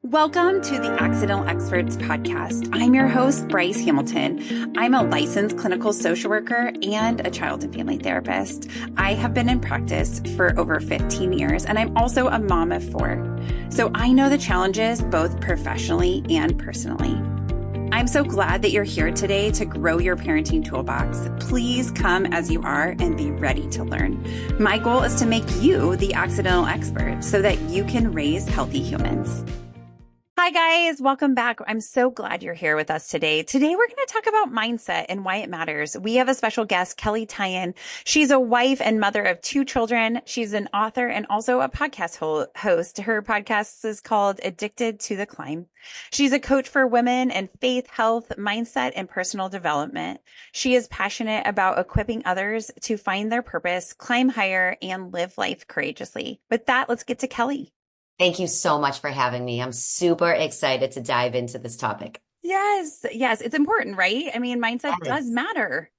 Welcome to the Accidental Experts podcast. I'm your host, Bryce Hamilton. I'm a licensed clinical social worker and a child and family therapist. I have been in practice for over 15 years, and I'm also a mom of 4. So I know the challenges both professionally and personally. I'm so glad that you're here today to grow your parenting toolbox. Please come as you are and be ready to learn. My goal is to make you the accidental expert so that you can raise healthy humans. Hi, guys. Welcome back. I'm so glad you're here with us today. Today, we're going to talk about mindset and why it matters. We have a special guest, Kelley Tyan. She's a wife and mother of 2 children. She's an author and also a podcast host. Her podcast is called Addicted to the Climb. She's a coach for women in faith, health, mindset, and personal development. She is passionate about equipping others to find their purpose, climb higher, and live life courageously. With that, let's get to Kelley. Thank you so much for having me. I'm super excited to dive into this topic. Yes. It's important, right? I mean, mindset does Yes. matter.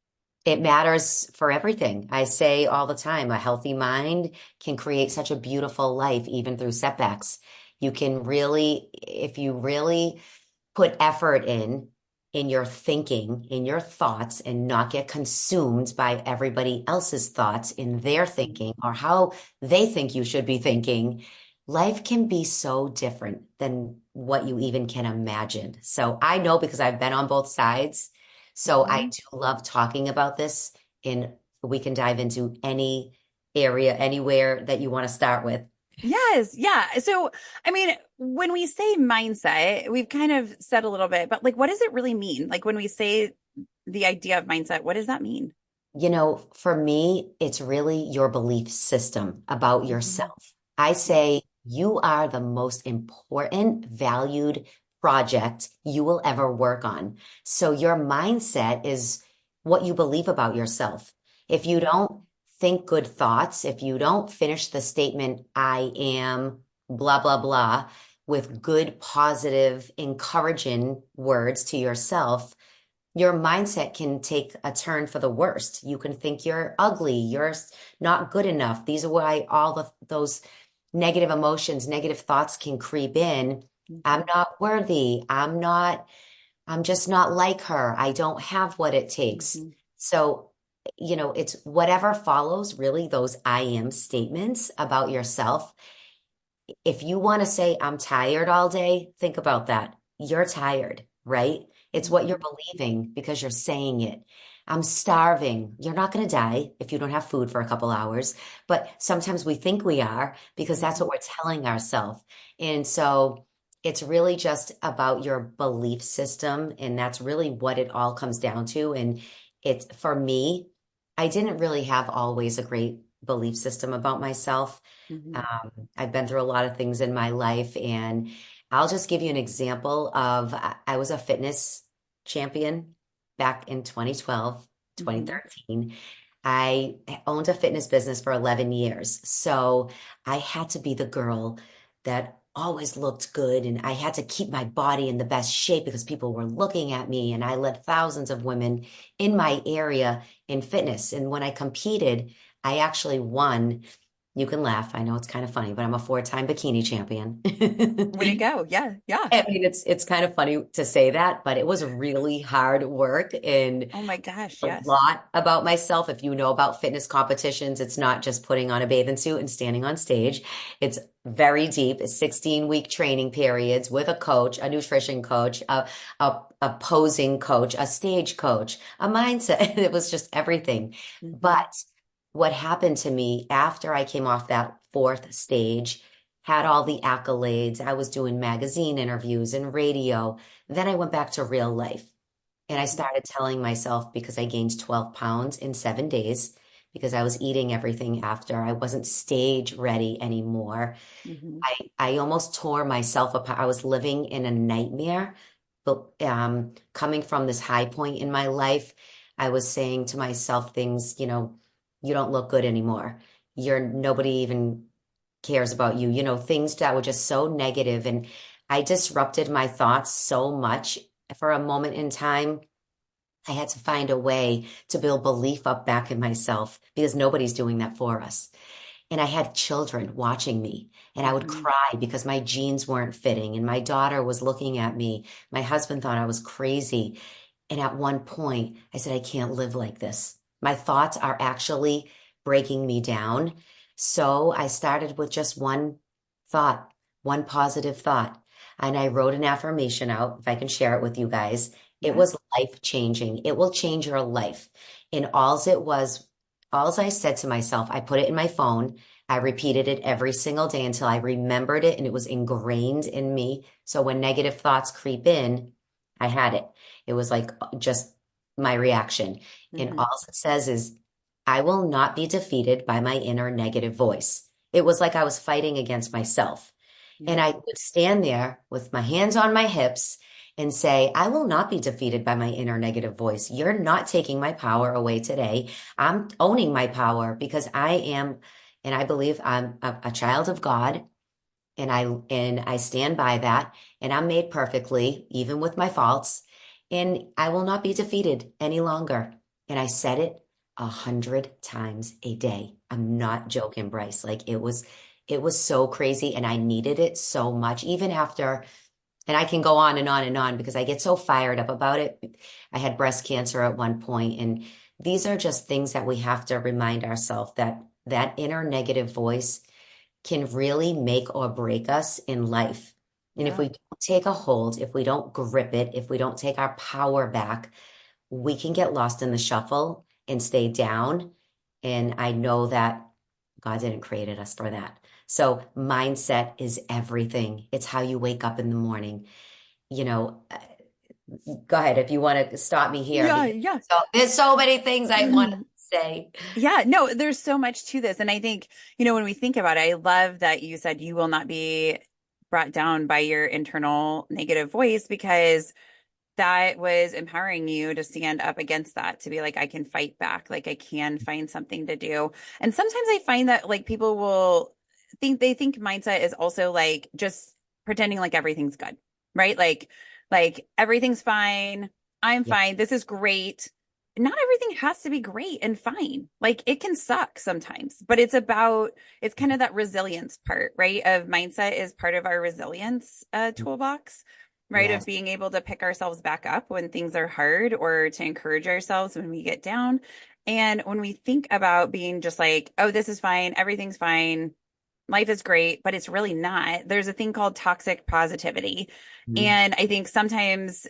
It matters for everything. I say all the time, a healthy mind can create such a beautiful life, even through setbacks. You can really, if you really put effort in your thinking, in your thoughts, and not get consumed by everybody else's thoughts in their thinking or how they think you should be thinking, life can be so different than what you even can imagine. So I know because I've been on both sides. So I do love talking about this, and we can dive into any area, anywhere that you want to start with. Yes. Yeah. So, I mean, when we say mindset, we've kind of said a little bit, but like, what does it really mean? Like when we say the idea of mindset, what does that mean? For me, it's really your belief system about Mhm. yourself. I Yeah. say you are the most important, valued project you will ever work on. So your mindset is what you believe about yourself. If you don't think good thoughts, if you don't finish the statement, I am blah, blah, blah, with good, positive, encouraging words to yourself, your mindset can take a turn for the worst. You can think you're ugly, you're not good enough. These are why all those negative emotions, negative thoughts can creep in. I'm Mhm. not worthy. I'm just not like her. I don't have what it takes. Mhm. So, it's whatever follows really those I am statements about yourself. If you want to say, I'm tired all day, think about that. You're tired, right? It's what you're Mhm. believing because you're saying it. I'm starving. You're not going to die if you don't have food for a couple hours, but sometimes we think we are because that's what Mhm. we're telling ourselves. And so it's really just about your belief system. And that's really what it all comes down to. And it's for me, I didn't really have always a great belief system about myself. Mhm. I've been through a lot of things in my life, and I'll just give you an example of I was a fitness champion back in 2012, Mhm. 2013. I owned a fitness business for 11 years. So I had to be the girl that always looked good, and I had to keep my body in the best shape because people were looking at me, and I led thousands of women in my area in fitness. And when I competed, I actually won. You can laugh. I know it's kind of funny, but I'm a 4-time bikini champion. Way to go. Yeah. Yeah. I mean, it's kind of funny to say that, but it was really hard work and Oh my gosh. a Yes. lot about myself. If you know about fitness competitions, it's not just putting on a bathing suit and standing on stage. It's very deep. It's 16-week training periods with a coach, a nutrition coach, a posing coach, a stage coach, a mindset. It was just everything. Mhm. But what happened to me after I came off that 4th stage, had all the accolades. I was doing magazine interviews and radio. Then I went back to real life. And I Mhm. started telling myself because I gained 12 pounds in 7 days because I was eating everything after. I wasn't stage ready anymore. Mhm. I almost tore myself apart. I was living in a nightmare. But coming from this high point in my life, I was saying to myself things, you don't look good anymore. Nobody even cares about you, things that were just so negative. And I disrupted my thoughts so much for a moment in time. I had to find a way to build belief up back in myself because nobody's doing that for us. And I had children watching me. and I would Mm-hmm. cry because my jeans weren't fitting and my daughter was looking at me. My husband thought I was crazy. And at one point, I said, I can't live like this. My thoughts are actually breaking me down. So I started with just one thought, one positive thought. And I wrote an affirmation out, if I can share it with you guys. It Yeah. was life changing. It will change your life. And alls I said to myself, I put it in my phone. I repeated it every single day until I remembered it and it was ingrained in me. So when negative thoughts creep in, I had it. It was like just my reaction. And Mm-hmm. all it says is, I will not be defeated by my inner negative voice. It was like I was fighting against myself. And Yeah. I would stand there with my hands on my hips and say, I will not be defeated by my inner negative voice. You're not taking my power away today. I'm owning my power because I am, and I believe I'm a child of God. And I stand by that, and I'm made perfectly, even with my faults, and I will not be defeated any longer. And I said it 100 times a day. I'm not joking, Bryce. Like it was so crazy, and I needed it so much, even after. And I can go on and on and on because I get so fired up about it. I had breast cancer at one point, and these are just things that we have to remind ourselves that that inner negative voice can really make or break us in life. And if Yeah. we don't take a hold, if we don't grip it, if we don't take our power back, we can get lost in the shuffle and stay down. And I know that God didn't create us for that. So mindset is everything. It's how you wake up in the morning. You know, go ahead if you want to stop me here Yeah. because Yeah. there's so many things I want to say. Yeah, no, there's so much to this. And I think, when we think about it, I love that you said you will not be brought down by your internal negative voice because that was empowering you to stand up against that, to be like, I can fight back, like I can find something to do. And sometimes I find that like people will they think mindset is also like just pretending like everything's good, right? Like everything's fine. I'm Yeah. fine. This is great. Not everything has to be great and fine. Like it can suck sometimes, but it's kind of that resilience part, right? Of mindset is part of our resilience toolbox, right? Of Yes. being able to pick ourselves back up when things are hard or to encourage ourselves when we get down. And when we think about being just like, oh, this is fine, everything's fine, life is great, but it's really not. There's a thing called toxic positivity. Mhm. And I think sometimes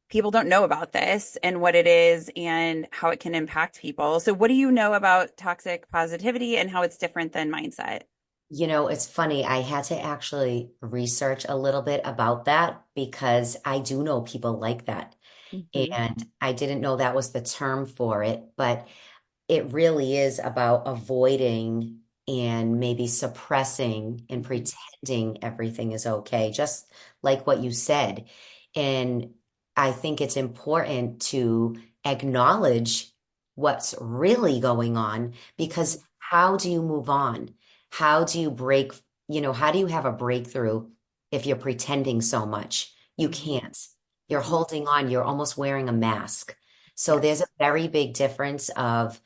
people don't know about this and what it is and how it can impact people. So, what do you know about toxic positivity and how it's different than mindset? You know, it's funny. I had to actually research a little bit about that because I do know people like that. Hmm. And I didn't know that was the term for it, but it really is about avoiding and maybe suppressing and Hmm. pretending everything is okay, just like what you said. And I think it's important to acknowledge what's really going on because how do you move on? How do you break, how do you have a breakthrough if you're pretending so much? You Hmm. can't. You're Hmm. holding on, you're almost wearing a mask. So there's a Yes. very big difference of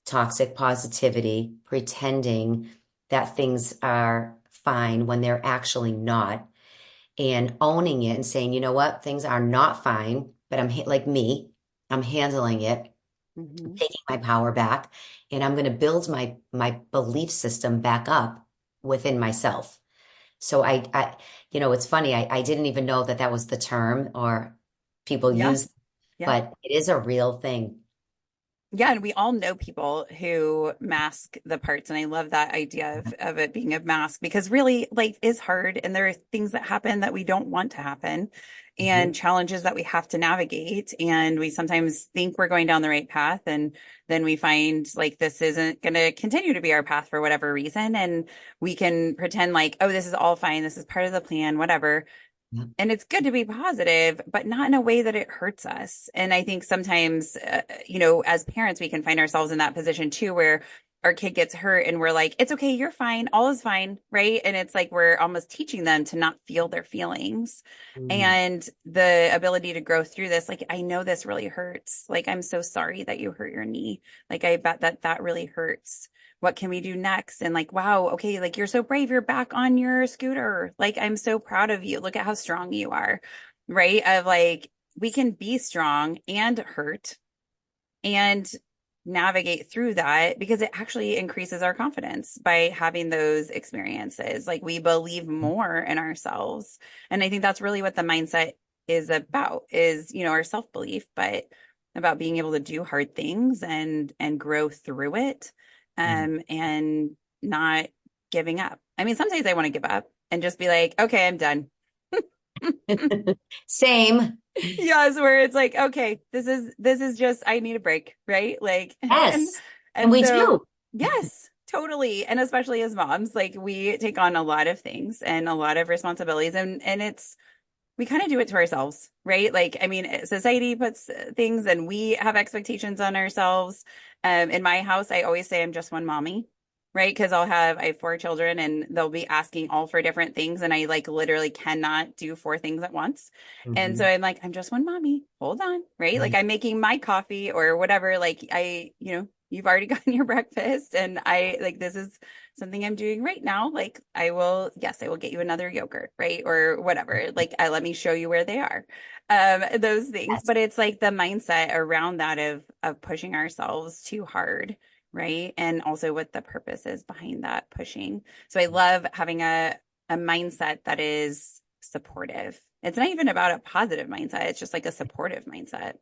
toxic positivity, pretending that things are fine when they're actually not, and owning it and saying, you know what, things are not fine, but like me, I'm handling it, Hmm. taking my power back, and I'm going to build my belief system back up within myself. So it's funny, I didn't even know that that was the term or people Yeah. use, Yeah. but it is a real thing. Yeah, and we all know people who mask the parts, and I love that idea of it being a mask because really life is hard, and there are things that happen that we don't want to happen, and Mhm. challenges that we have to navigate, and we sometimes think we're going down the right path, and then we find like this isn't going to continue to be our path for whatever reason, and we can pretend like, oh, this is all fine, this is part of the plan, whatever. Yeah. And it's good to be positive, but not in a way that it hurts us. And I think sometimes, as parents, we can find ourselves in that position too, where our kid gets hurt and we're like, it's okay, you're fine, all is fine, right? And it's like we're almost teaching them to not feel their feelings Mm, and the ability to grow through this. Like, I know this really hurts. Like, I'm so sorry that you hurt your knee. Like, I bet that that really hurts. What can we do next? And like, wow, okay, like you're so brave. You're back on your scooter. Like, I'm so proud of you. Look at how strong you are, right? Of like, we can be strong and hurt and navigate through that because it actually increases our confidence by having those experiences. Like we believe more in ourselves. And I think that's really what the mindset is about is, our self-belief, but about being able to do hard things and grow through it mm. and not giving up. I mean, sometimes I want to give up and just be like, okay, I'm done. Same. Yes, where it's like, okay, this is just I need a break, right? Like and Yes. And and we so do. yes, totally. And especially as moms, like we take on a lot of things and a lot of responsibilities and it's we kind of do it to ourselves, right? Like, I mean, society puts things and we have expectations on ourselves. In my house, I always say I'm just one mommy, right? Because I have four children and they'll be asking all for different things. And I like literally cannot do four things at once. And so Mhm. I'm like, I'm just one mommy. Hold on, right? Like I'm making my coffee or whatever. Like you've already gotten your breakfast and I like, this is something I'm doing right now, like yes, I will get you another yogurt, right? Or whatever. Like, let me show you where they are. Those things. Yes. But it's like the mindset around that of pushing ourselves too hard, right? And also what the purpose is behind that pushing. So I love having a mindset that is supportive. It's not even about a positive mindset. It's just like a supportive mindset.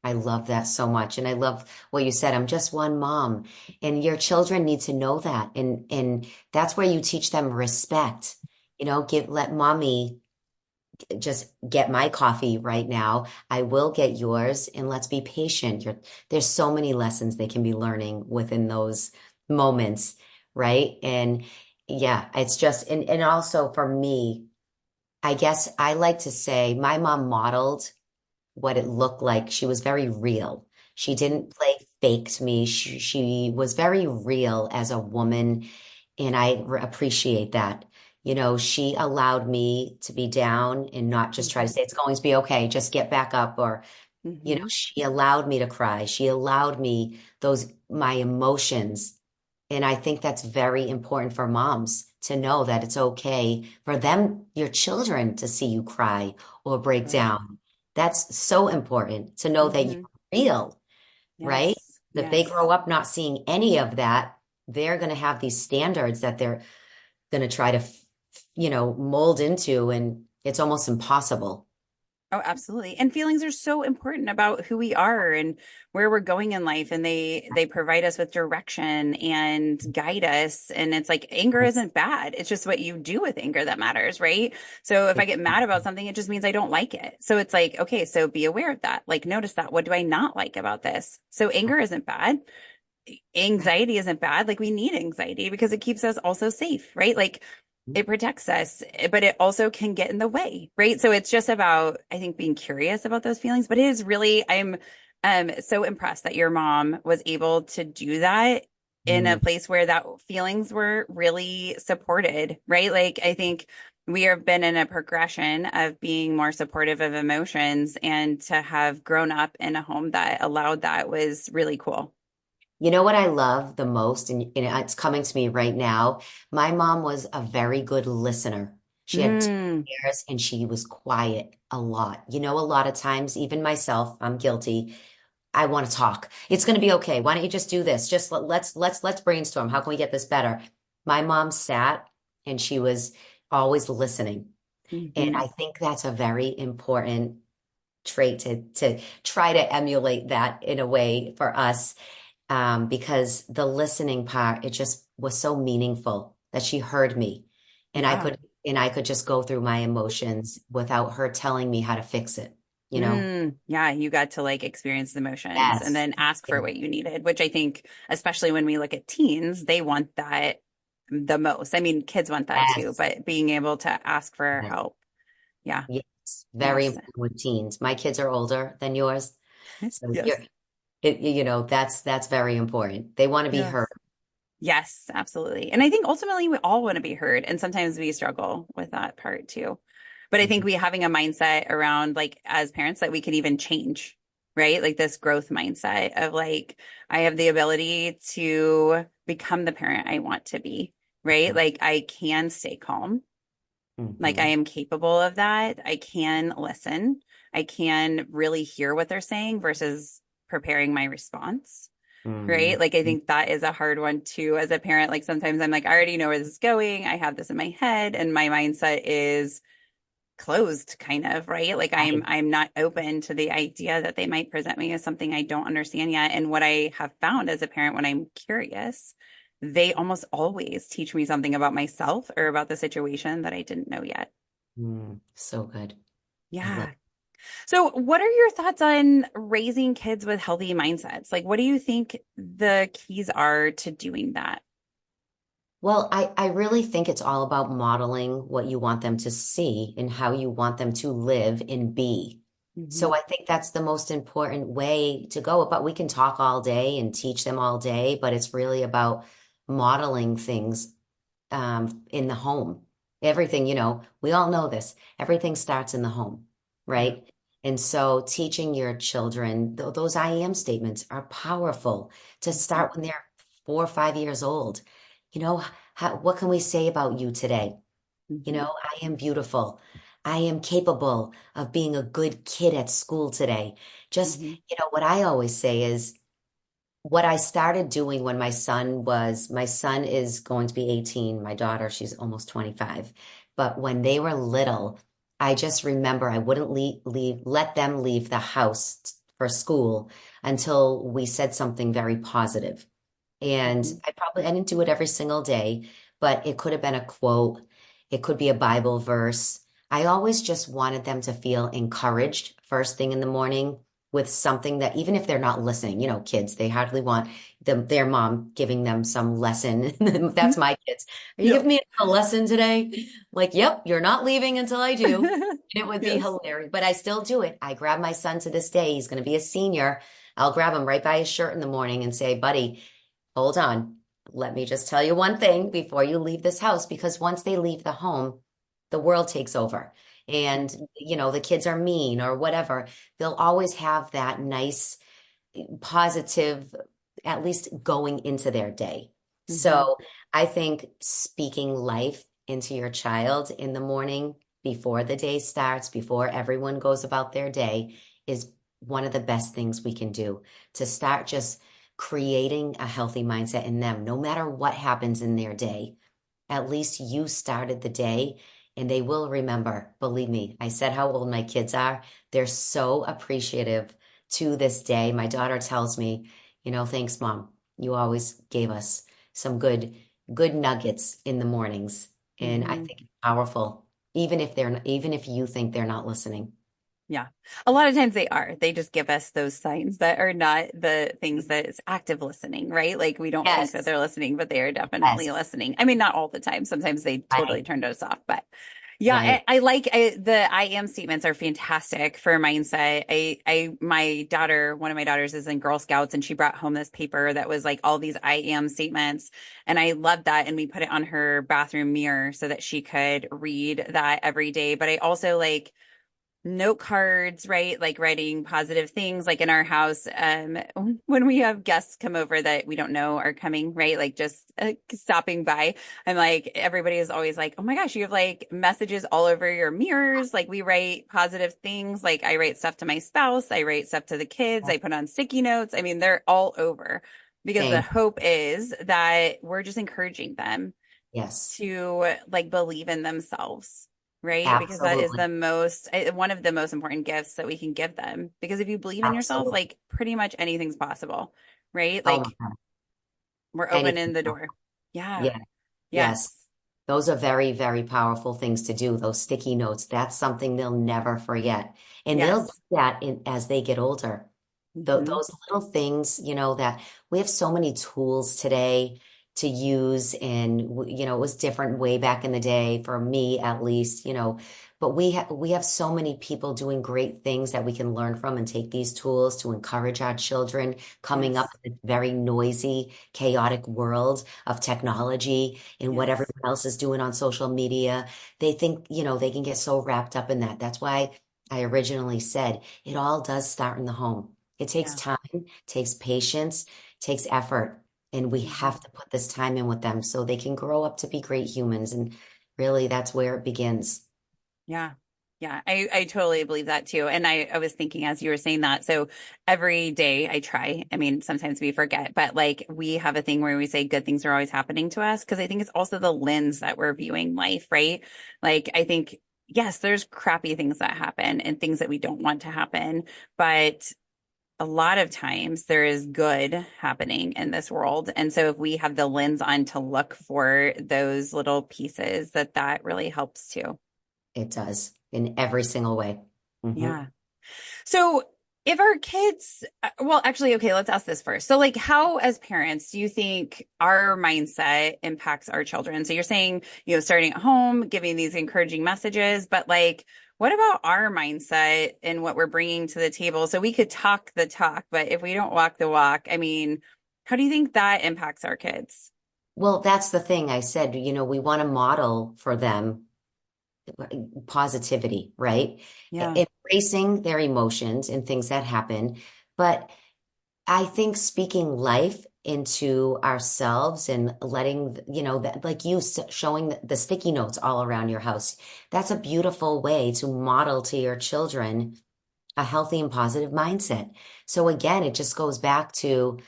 I love that so much. And I love what you said. I'm just one mom. And your children need to know that. And that's where you teach them respect. Let mommy just get my coffee right now. I will get yours and let's be patient. There's so many lessons they can be learning within those moments, right? And yeah, it's just and also for me, I guess I like to say my mom modeled what it looked like. She was very real. She didn't play fake to me. She was very real as a woman, and appreciate that. She allowed me to be down and not just try to Mm-hmm. say it's going to be okay, just get back up or Mm-hmm. she allowed me to cry. She allowed me my emotions. And I think that's very important for moms to know that it's okay for them, your children, to see you cry or break Right. down. That's so important to know that you're Mm-hmm. real, right? Yes. If they Yes. grow up not seeing any of that, they're going to have these standards that they're going to try to, mold into, and it's almost impossible. Oh, absolutely. And feelings are so important about who we are and where we're going in life. And they provide us with direction and guide us. And it's like anger Yes. isn't bad. It's just what you do with anger that matters, right? So if I get mad about something, it just means I don't like it. So it's like, okay, so be aware of that. Like notice that. What do I not like about this? So anger isn't bad. Anxiety isn't bad. Like we need anxiety because it keeps us also safe, right? Like it protects us, but it also can get in the way, right? So it's just about, I think, being curious about those feelings. But it is really, I'm so impressed that your mom was able to do that in a Mm. place where that feelings were really supported, right? Like I think we have been in a progression of being more supportive of emotions and to have grown up in a home that allowed that was really cool. You know what I love the most, and it's coming to me right now? My mom was a very good listener. She had two Mm, ears and she was quiet a lot. A lot of times, even myself, I'm guilty. I want to talk. It's going to be okay. Why don't you just do this? Just let's brainstorm. How can we get this better? My mom sat and she was always listening. And hmm. I think that's a very important trait to try to emulate that in a way for us, because the listening part, it just was so meaningful that she heard me, and I Yeah. could and I could just go through my emotions without her telling me how to fix it, you know? Yeah, you got to like experience the emotions and Yes. then ask for what you needed, which I think, especially when we look at teens, they want that the most. I mean, kids want that too, Yes. but being able to ask for Yes. help. Yeah. Yes. Very Yes. important with teens. My kids are older than yours. So Yes. That's very important. They want to be heard. Yes. Yes, absolutely. And I think ultimately we all want to be heard. And sometimes we struggle with that part too. But I think Mhm. we having a mindset around like as parents that we can even change, right? Like this growth mindset of like, I have the ability to become the parent I want to be, right? Like I can stay calm. Like I Mhm. am capable of that. I can listen. I can really hear what they're saying versus preparing my response. Right. Mhm. Like, I think that is a hard one too, as a parent. Like, sometimes I'm like, I already know where this is going. I have this in my head, and my mindset is closed, kind of, right? Like, I I'm not open to the idea that they might present me as something I don't understand yet. And what I have found as a parent when I'm curious, they almost always teach me something about myself or about the situation that I didn't know yet. so good. I love. Yeah. So, what are your thoughts on raising kids with healthy mindsets? Like, what do you think the keys are to doing that? Well, I really think it's all about modeling what you want them to see and how you want them to live and be. So Hmm. I think that's the most important way to go. But we can talk all day and teach them all day, but it's really about modeling things in the home. Everything, we all know this. Everything starts in the home, Yeah. right? And so teaching your children, those I am statements are powerful to Hmm. start when they're 4 or 5 years old. You know, what can we say about you today? Hmm. I am beautiful. I am capable of being a good kid at school today. Just, Hmm. what I always say is, what I started doing when my son is going to be 18, my daughter, she's almost 25. But when they were little, I just remember I wouldn't let them leave the house for school until we said something very positive. And Hmm. I didn't do it every single day, but it could have been a quote. It could be a Bible verse. I always just wanted them to feel encouraged first thing in the morning with something that, even if they're not listening, kids, they hardly want their mom giving them some lesson. That's my kids. Are you Yep. giving me a lesson today? Like, yep, you're not leaving until I do. And it would be Yes. hilarious, but I still do it. I grab my son to this day. He's going to be a senior. I'll grab him right by his shirt in the morning and say, buddy, hold on. Let me just tell you one thing before you leave this house, because once they leave the home, the world takes over. And, the kids are mean or whatever. They'll always have that nice, positive, at least going into their day. Hmm. So I think speaking life into your child in the morning before the day starts, before everyone goes about their day, is one of the best things we can do to start just creating a healthy mindset in them, no matter what happens in their day. At least you started the day and they will remember. Believe me, I said how old my kids are. They're so appreciative to this day. My daughter tells me, thanks, Mom. You always gave us some good nuggets in the mornings. And I Hmm. think it's powerful, even if you think they're not listening. Yeah. A lot of times they are. They just give us those signs that are not the things that is active listening, right? Like we don't think that Yes, they're listening, but they are definitely yes, listening. I mean, not all the time. Sometimes they totally right, turned us off, but yeah, right. I like the I am statements are fantastic for mindset. My daughter, one of my daughters is in Girl Scouts and she brought home this paper that was like all these I am statements. And I loved that. And we put it on her bathroom mirror so that she could read that every day. But I also like, note cards, right? Like writing positive things, like in our house, when we have guests come over that we don't know are coming, right? Like just stopping by. I'm like, everybody is always like, oh my gosh, you have like messages all over your mirrors. Like we write positive things. Like I write stuff to my spouse, I write stuff to the kids, I put on sticky notes. I mean, they're all over because the Same. hope is that we're just encouraging them Yes, to like believe in themselves, right? Because that is absolutely. one of the most important gifts that we can give them. Because if you believe in yourself, Absolutely. like pretty much anything's possible, right? Oh my Like God. we're opening Anything. the door. Yeah. Yeah. Yes. Yes. Those are very, very powerful things to do. Those sticky notes, that's something they'll never forget. And they'll do Yes. that as they get older. Hmm. Those little things, that we have so many tools today to use. And, it was different way back in the day, for me at least, but we have so many people doing great things that we can learn from and take these tools to encourage our children coming up Yes. in this very noisy, chaotic world of technology and what Yes. everyone else is doing on social media. They think, they can get so wrapped up in that. That's why I originally said it all does start in the home. It takes Yeah. time, takes patience, takes effort. And we Mhm. have to put this time in with them so they can grow up to be great humans. And really, that's where it begins. Yeah. Yeah, I totally believe that too. And I was thinking as you were saying that. So every day I try. I mean, sometimes we forget, but like we have a thing where we say good things are always happening to us because I think it's also the lens that we're viewing life, right? Like I think, yes, there's crappy things that happen and things that we don't want to happen, but a lot of times there is good happening in this world. And so if we have the lens on to look for those little pieces, that really helps too. It does in every single way. Hmm. Yeah. So if our kids, well, actually, okay, let's ask this first. So, like, how, as parents, do you think our mindset impacts our children? So, you're saying, starting at home, giving these encouraging messages, but like, what about our mindset and what we're bringing to the table? So, we could talk the talk, but if we don't walk the walk, I mean, how do you think that impacts our kids? Well, that's the thing I said, we want to model for them positivity, right? Yeah. Embracing their emotions and things that happen. But I think speaking life into ourselves and letting, that like you showing the sticky notes all around your house, that's a beautiful way to model to your children a healthy and positive mindset. So again, it just goes back to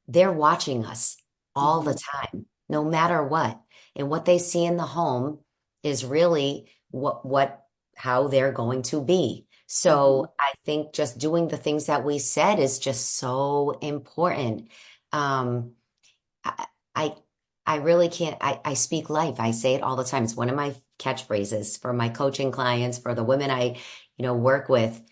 they're watching us all the Hmm. time, no matter what. And what they see in the home is really how they're going to be. Hmm. So I think just doing the things that we said is just so important. Um, I, I, I really can't, I speak life. I say it all the time. It's one of my catchphrases for my coaching clients, for the women I, work with.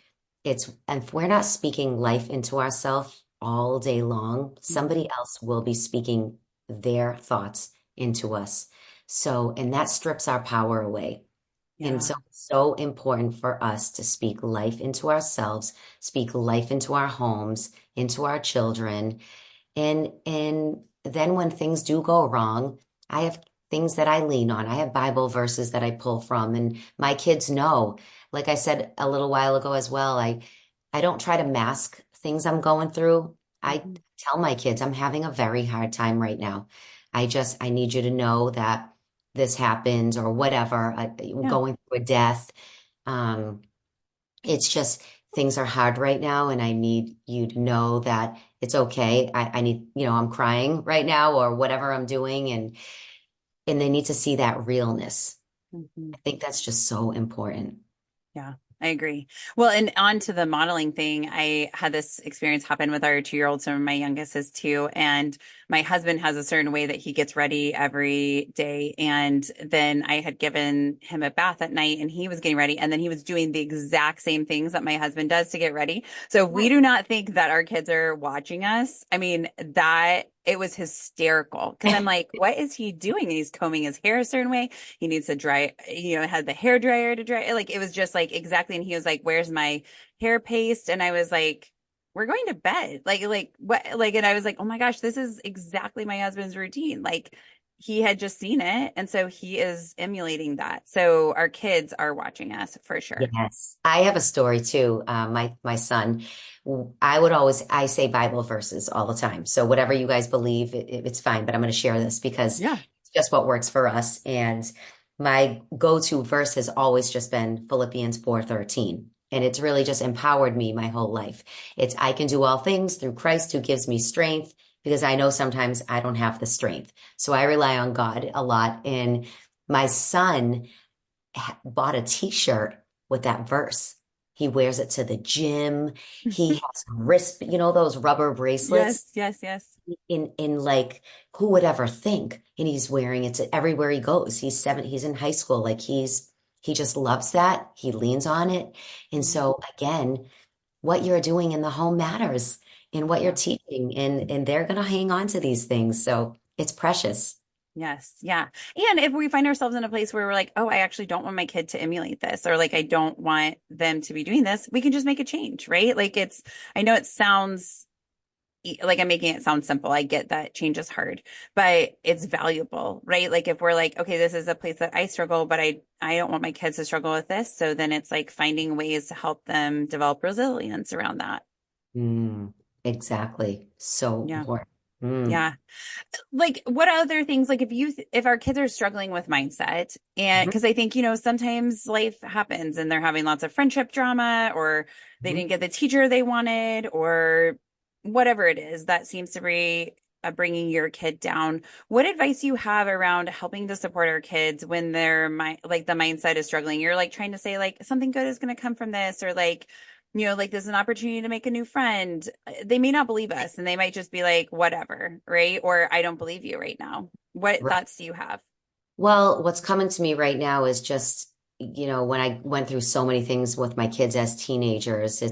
And if we're not speaking life into ourselves all day long, Hmm. somebody else will be speaking their thoughts into us. So, and that strips our power away. And Yeah. so it's so important for us to speak life into ourselves, speak life into our homes, into our children. And then when things do go wrong, I have things that I lean on. I have Bible verses that I pull from, and my kids know. Like I said a little while ago as well, I don't try to mask things I'm going through. I Hmm. tell my kids I'm having a very hard time right now. I need you to know that this happens or whatever. Yeah. Going through a death. Um, it's just things are hard right now, and I need you to know that it's okay. I need, I'm crying right now or whatever I'm doing, and they need to see that realness. Hmm. I think that's just so important. Yeah, I agree. Well, and on to the modeling thing, I had this experience happen with our 2-year-old. So my youngest is 2, and my husband has a certain way that he gets ready every day. And then I had given him a bath at night and he was getting ready. And then he was doing the exact same things that my husband does to get ready. So we Right. do not think that our kids are watching us. I mean, that it was hysterical because I'm like, what is he doing? And he's combing his hair a certain way. He needs to dry, had the hair dryer to dry. Like it was just like exactly. And he was like, "Where's my hair paste?" And I was like, "We're going to bed." Like what? Like, and I was like, "Oh my gosh, this is exactly my husband's routine." Like he had just seen it, and so he is emulating that. So our kids are watching us for sure. Yes, I have a story too. My son, I say Bible verses all the time. So whatever you guys believe, it's fine. But I'm going to share this because Yeah. it's just what works for us. And my go-to verse has always just been Philippians 4:13, and it's really just empowered me my whole life. It's I can do all things through Christ who gives me strength, because I know sometimes I don't have the strength. So I rely on God a lot. And my son bought a t-shirt with that verse. He wears it to the gym. He has those rubber bracelets Yes, yes, yes. in like who would ever think? And he's wearing it to everywhere he goes. He's in high school. Like he just loves that. He leans on it. And Mhm. so again, what you're doing in the home matters in what you're Yeah. teaching, and they're gonna hang on to these things. So it's precious. Yes. Yeah. And if we find ourselves in a place where we're like, oh, I actually don't want my kid to emulate this, or like, I don't want them to be doing this, we can just make a change, right? Like I know it sounds like I'm making it sound simple. I get that change is hard, but it's valuable, right? Like if we're like, okay, this is a place that I struggle, but I don't want my kids to struggle with this. So then it's like finding ways to help them develop resilience around that. Mm, exactly. So Yeah. important. Mm, Yeah. Like what other things, like if our kids are struggling with mindset, and mhm, because I think, sometimes life happens and they're having lots of friendship drama, or they mhm. didn't get the teacher they wanted, or whatever it is that seems to be bringing your kid down. What advice you have around helping to support our kids when their like the mindset is struggling? You're like trying to say like something good is going to come from this, or like, like there's an opportunity to make a new friend. They may not believe us and they might just be like, whatever, right? Or I don't believe you right now. What Right. thoughts do you have? Well, what's coming to me right now is just, when I went through so many things with my kids as teenagers,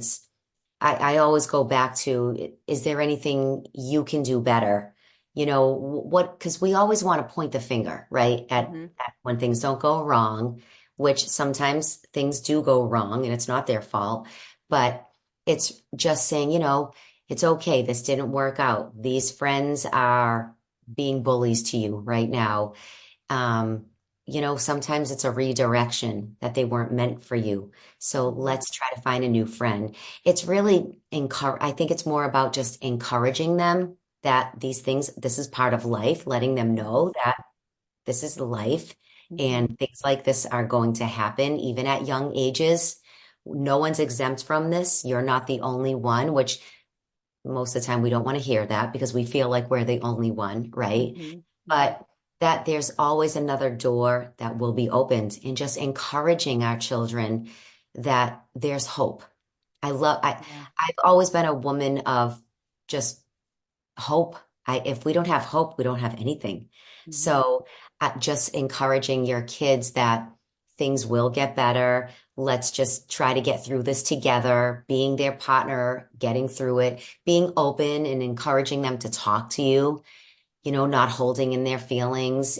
I always go back to, is there anything you can do better? Because we always want to point the finger, right? Hmm. At when things don't go wrong, which sometimes things do go wrong and it's not their fault, but it's just saying, it's okay. This didn't work out. These friends are being bullies to you right now. Um, sometimes it's a redirection that they weren't meant for you. So Hmm. let's try to find a new friend. It's really I think it's more about just encouraging them that these things, this is part of life, letting them know that this is life Hmm. and things like this are going to happen even at young ages. No one's exempt from this. You're not the only one, which most of the time we don't want to hear that because we feel like we're the only one, right? Hmm. Hmm. But that there's always another door that will be opened and just encouraging our children that there's hope. Yeah. I've always been a woman of just hope. If we don't have hope, we don't have anything. Hmm. So just encouraging your kids that things will get better. Let's just try to get through this together, being their partner, getting through it, being open and encouraging them to talk to you, not holding in their feelings.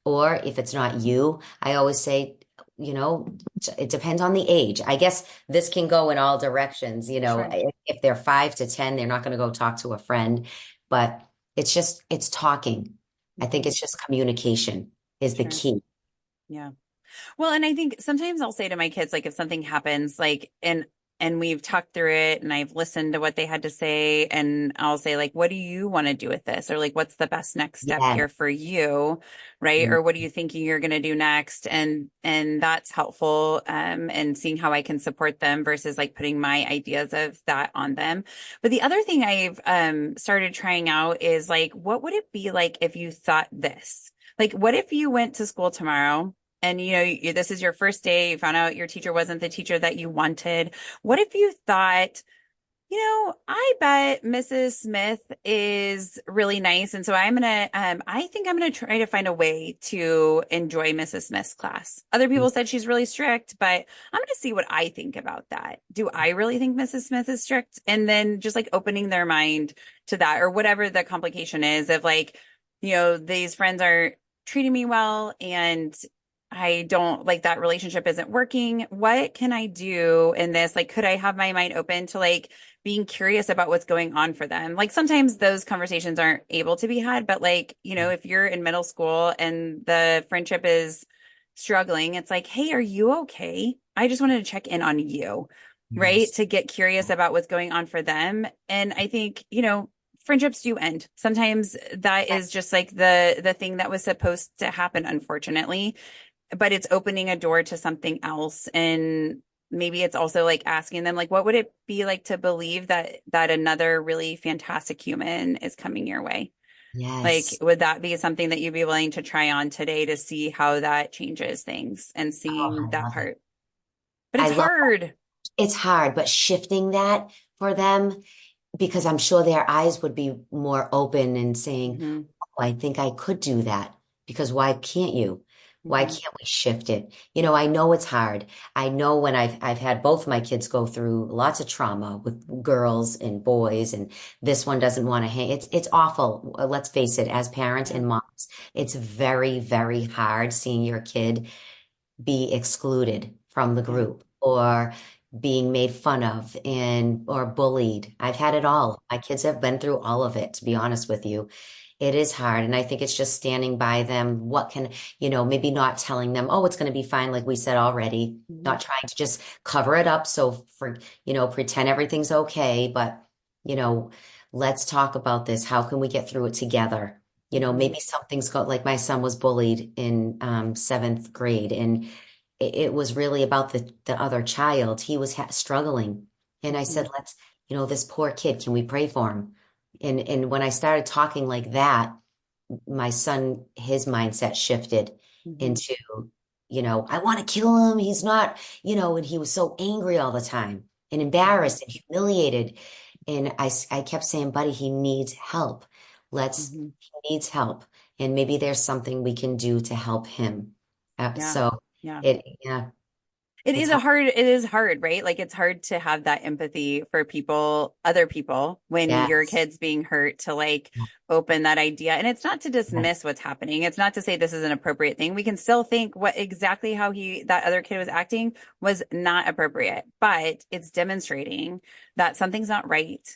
Or if it's not you, I always say, it depends on the age. I guess this can go in all directions. Sure. If they're 5 to 10, they're not going to go talk to a friend, but it's talking. I think Hmm. it's just communication is the Sure. key. Yeah. Well, and I think sometimes I'll say to my kids, like if something happens, like and we've talked through it and I've listened to what they had to say, and I'll say, like, what do you want to do with this? Or like, what's the best next step Yeah. here for you? Right. Mm, Or what are you thinking you're gonna do next? And that's helpful, and seeing how I can support them versus like putting my ideas of that on them. But the other thing I've started trying out is like, what would it be like if you thought this? Like, what if you went to school tomorrow? And this is your first day, you found out your teacher wasn't the teacher that you wanted. What if you thought, I bet Mrs. Smith is really nice. And so I think I'm gonna try to find a way to enjoy Mrs. Smith's class. Other mm, people said she's really strict, but I'm gonna see what I think about that. Do I really think Mrs. Smith is strict? And then just like opening their mind to that, or whatever the complication is of like, these friends are treating me well and I don't like that relationship isn't working. What can I do in this? Like, could I have my mind open to like being curious about what's going on for them? Like, sometimes those conversations aren't able to be had, but like, if you're in middle school and the friendship is struggling, it's like, hey, are you okay? I just wanted to check in on you, right? yes. To get curious about what's going on for them. And I think, friendships do end. Sometimes that is just like the thing that was supposed to happen, unfortunately, but it's opening a door to something else. And maybe it's also like asking them, like, what would it be like to believe that another really fantastic human is coming your way? Like, Yes. would that be something that you'd be willing to try on today to see how that changes things and Oh, seeing I that love it. part? But it's I love hard. it's hard, but shifting that for them because I'm sure their eyes would be more open and saying, Hmm. oh, I think I could do that. Because why can't you? Why Hmm. can't we shift it? I know it's hard. I know when I've had both my kids go through lots of trauma with girls and boys, and this one doesn't want to hang. It's awful. Let's face it, as parents Yeah. and moms, It's very, very hard seeing your kid be excluded from the Yeah. group or being made fun of and or bullied. I've had it all. My kids have been through all of it, to be honest with you. It is hard. And I think it's just standing by them. What can, maybe not telling them, oh, it's going to be fine, like we said already, Mhm. not trying to just cover it up. So pretend everything's okay. But, you know, let's talk about this. How can we get through it together? Mhm. Maybe something's got, like my son was bullied in seventh grade, and it was really about the other child. He was struggling. And I said, Mhm. this poor kid, can we pray for him? And when I started talking like that, my son, his mindset shifted Mhm. into, I want to kill him. He's not, and he was so angry all the time and Mhm. embarrassed and humiliated. And I kept saying, buddy, he needs help. Mhm. He needs help. And maybe there's something we can do to help him. Yeah. So Yeah. yeah, It it's is hard. it is hard, right? Like it's hard to have that empathy for people, other people, when your Yes. kid's being hurt to like open that idea. And it's not to dismiss what's happening. It's not to say this is an appropriate thing. We can still think what exactly how that other kid was acting was not appropriate, but it's demonstrating that something's not right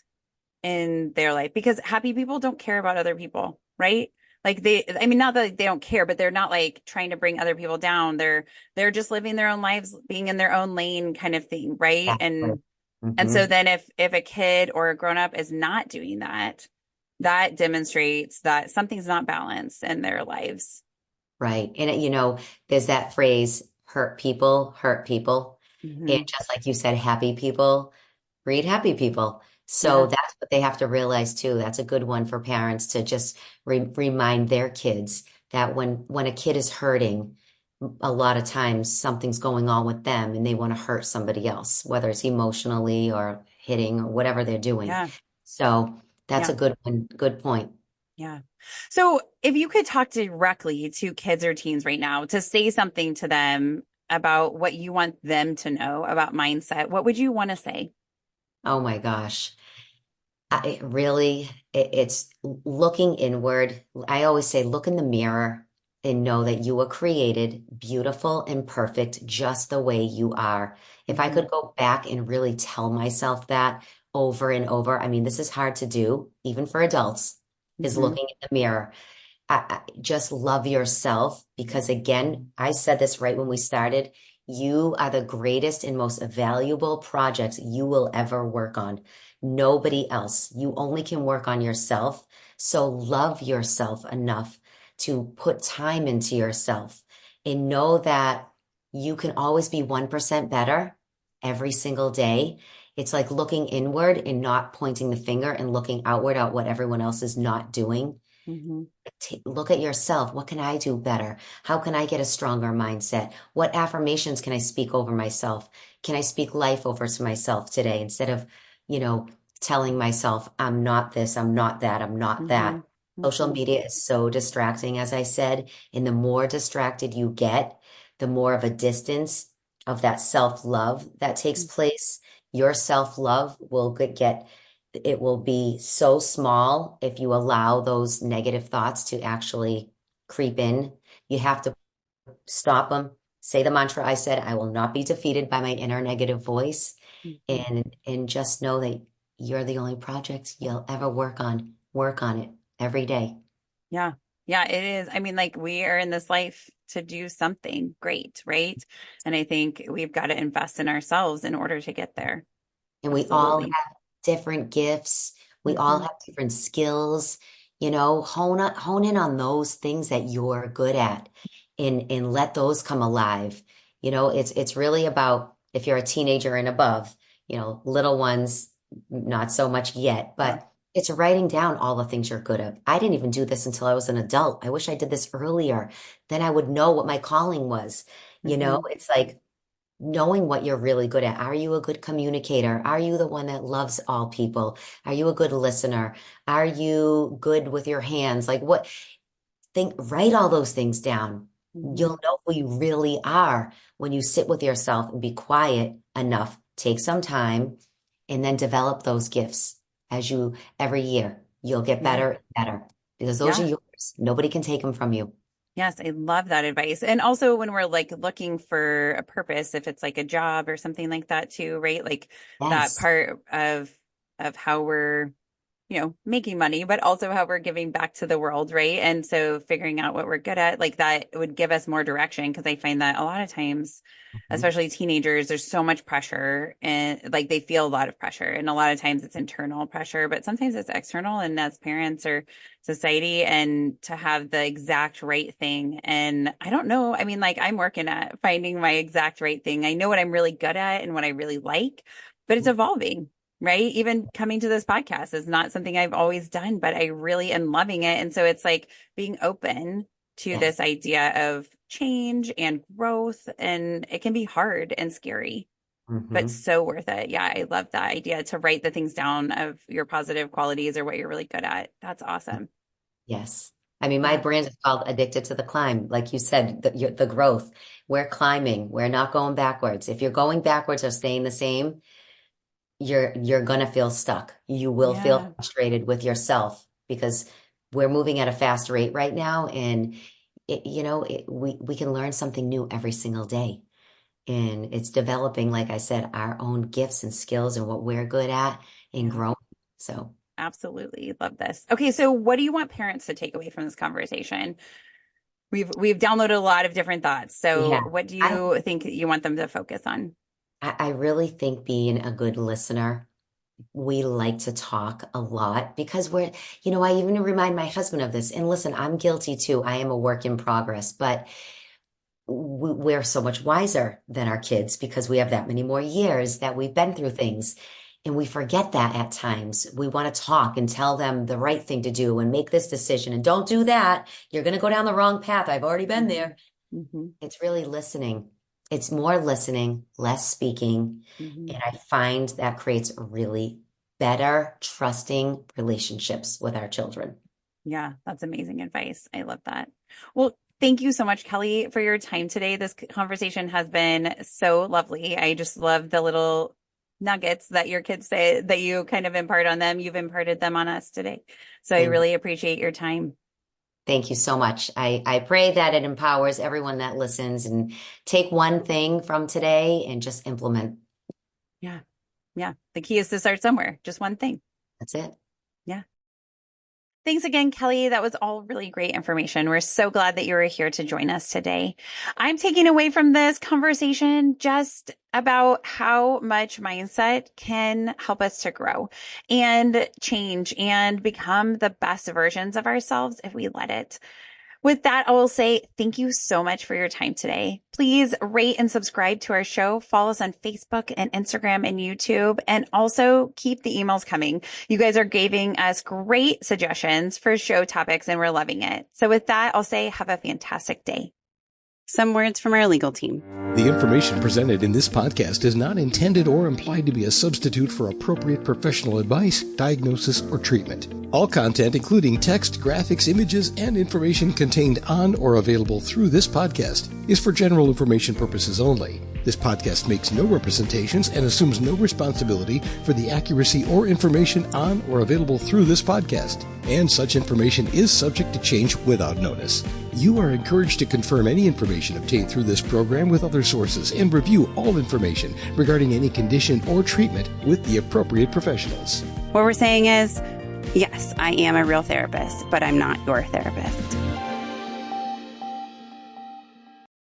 in their life because happy people don't care about other people, right? Like I mean, not that they don't care, but they're not like trying to bring other people down. They're just living their own lives, being in their own lane kind of thing, right? Exactly. And so Hmm. then if a kid or a grown up is not doing that, that demonstrates that something's not balanced in their lives. Right. And there's that phrase, hurt people, hurt people. And Hmm. just like you said, happy people breed happy people. So Yeah. that's what they have to realize too. That's a good one for parents to just remind their kids that when a kid is hurting, a lot of times something's going on with them and they want to hurt somebody else, whether it's emotionally or hitting or whatever they're doing. Yeah. So that's Yeah. a good one. Good point. Yeah. So if you could talk directly to kids or teens right now to say something to them about what you want them to know about mindset, what would you want to say? Oh my gosh. It's looking inward. I always say, look in the mirror and know that you were created beautiful and perfect just the way you are. If I Hmm. could go back and really tell myself that over and over, I mean, this is hard to do, even for adults, is Hmm. looking in the mirror. Just love yourself because, again, I said this right when we started. You are the greatest and most valuable projects you will ever work on. Nobody else. You only can work on yourself. So love yourself enough to put time into yourself and know that you can always be 1% better every single day. It's like looking inward and not pointing the finger and looking outward at what everyone else is not doing. Hmm. Look at yourself. What can I do better? How can I get a stronger mindset? What affirmations can I speak over myself? Can I speak life over to myself today instead of, you know, telling myself, I'm not this, I'm not that, I'm not Hmm. that. Social Hmm. media is so distracting, as I said, and the more distracted you get, the more of a distance of that self-love that takes place. Your self-love will it will be so small if you allow those negative thoughts to actually creep in. You have to stop them. Say the mantra I said, I will not be defeated by my inner negative voice. Hmm. And just know that you're the only project you'll ever work on. Work on it every day. Yeah. Yeah, it is. I mean, like we are in this life to do something great, right? And I think we've got to invest in ourselves in order to get there. And we all Absolutely. have different gifts. We all Hmm. have different skills. Hone in on those things that you're good at and let those come alive. It's really about if you're a teenager and above, little ones, not so much yet, Yeah. but it's writing down all the things you're good at. I didn't even do this until I was an adult. I wish I did this earlier. Then I would know what my calling was. Hmm. It's like knowing what you're really good at. Are you a good communicator? Are you the one that loves all people? Are you a good listener? Are you good with your hands? Like write all those things down. Hmm. You'll know who you really are when you sit with yourself and be quiet enough, take some time, and then develop those gifts every year. You'll get Yeah. better and better because those are Yeah. yours. yours. Nobody can take them from you. Yes, I love that advice. And also when we're like looking for a purpose, if it's like a job or something like that too, right? Like that Yes. part of how we're, making money, but also how we're giving back to the world, right? And so figuring out what we're good at, like that would give us more direction because I find that a lot of times, Mhm. especially teenagers, there's so much pressure and like they feel a lot of pressure. And a lot of times it's internal pressure, but sometimes it's external. And as parents or society, and to have the exact right thing. And I don't know. I mean, like I'm working at finding my exact right thing. I know what I'm really good at and what I really like, but it's evolving. Right. Even coming to this podcast is not something I've always done, but I really am loving it. And so it's like being open to Yes. this idea of change and growth. And it can be hard and scary, but Hmm. so worth it. Yeah. I love that idea to write the things down of your positive qualities or what you're really good at. That's awesome. Yes. I mean, my Yeah. brand is called Addicted to the Climb. Like you said, the growth. We're climbing. We're not going backwards. If you're going backwards or staying the same, you're gonna feel stuck. You will Yeah. feel frustrated with yourself because we're moving at a fast rate right now, and we can learn something new every single day, and it's developing, like I said, our own gifts and skills and what we're good at and Yeah. growing. So Absolutely. Love this. Okay. So what do you want parents to take away from this conversation? We've downloaded a lot of different thoughts. yeah, So what do I you think you want them to focus on? I really think being a good listener. We like to talk a lot because I even remind my husband of this. And listen, I'm guilty too. I am a work in progress, but we're so much wiser than our kids because we have that many more years that we've been through things. And we forget that at times. We want to talk and tell them the right thing to do and make this decision. And don't do that. You're going to go down the wrong path. I've already been Hmm. there. Hmm. It's really listening. It's more listening, less speaking. Hmm. And I find that creates really better, trusting relationships with our children. Yeah, that's amazing advice. I love that. Well, thank you so much, Kelley, for your time today. This conversation has been so lovely. I just love the little nuggets that your kids say that you kind of impart on them. You've imparted them on us today. So I Thank, really appreciate your time. thank you so much. I pray that it empowers everyone that listens and take one thing from today and just implement. Yeah. Yeah. The key is to start somewhere. Just one thing. That's it. Yeah. Thanks again, Kelley. That was all really great information. We're so glad that you were here to join us today. I'm taking away from this conversation just about how much mindset can help us to grow and change and become the best versions of ourselves if we let it. With that, I will say thank you so much for your time today. Please rate and subscribe to our show. Follow us on Facebook and Instagram and YouTube, and also keep the emails coming. You guys are giving us great suggestions for show topics and we're loving it. So with that, I'll say have a fantastic day. Some words from our legal team. The information presented in this podcast is not intended or implied to be a substitute for appropriate professional advice, diagnosis, or treatment. All content, including text, graphics, images, and information contained on or available through this podcast, is for general information purposes only. This podcast makes no representations and assumes no responsibility for the accuracy or information on or available through this podcast, and such information is subject to change without notice. You are encouraged to confirm any information obtained through this program with other sources and review all information regarding any condition or treatment with the appropriate professionals. What we're saying is, yes, I am a real therapist, but I'm not your therapist.